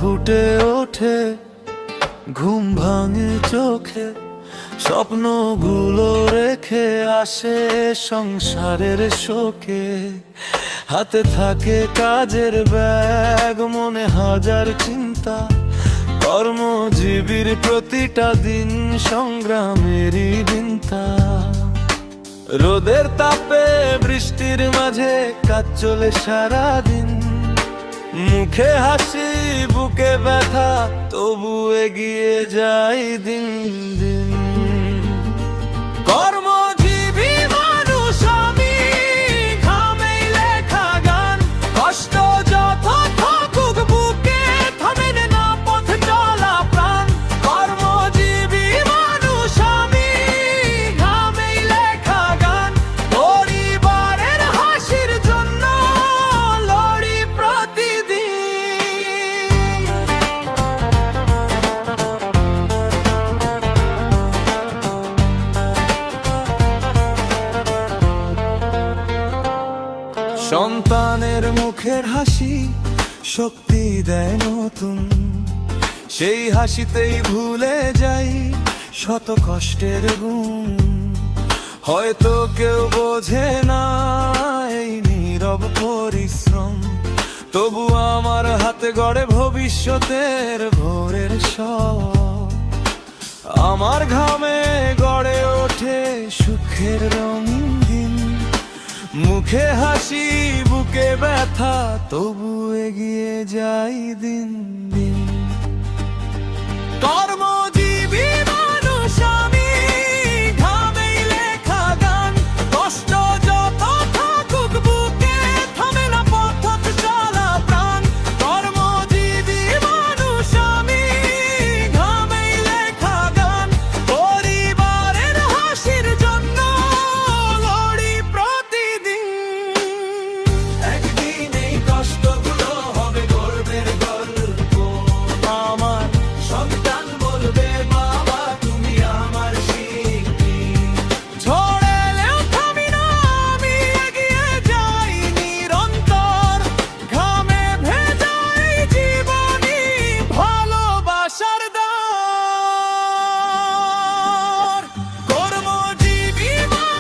ফুটে ওঠে, ঘুম ভাঙে চোখে, স্বপ্নগুলো রেখে আসে সংসারের শোকে। হাতে থাকে কাজের ব্যাগ, মনে হাজার চিন্তা, কর্মজীবীর প্রতিটা দিন সংগ্রামেরই বিন্তা। রোদের তাপে বৃষ্টির মাঝে কাজ চলে সারাদিন, মুখে হাসি বুকে ব্যথা, তবু এগিয়ে যাই দিন দিন। কর্মজীবী মানুষ আমি, ঘামেই লেখা গান, কষ্ট যত থাকুক বুকে, থামে না পথ চলা প্রাণ। কর্মজীবী মানুষ আমি, ঘামেই লেখা গান, পরিবারের হাসির জন্য লড়ি প্রতিদিন। সন্তানের মুখের হাসি শক্তি দেয় নতুন, সেই হাসিতেই ভুলে যাই শত কষ্টের গুণ। হয়তো কেউ বোঝে না এই নীরব পরিশ্রম, তবু আমার হাতে গড়ে ভবিষ্যতের ভোরের সব। আমার ঘামে গড়ে ওঠে সুখের রঙিন দিন, মুখে হাসি বুকে ব্যথা, তবু এগিয়ে যাই দিন দিন। কর্মজীবী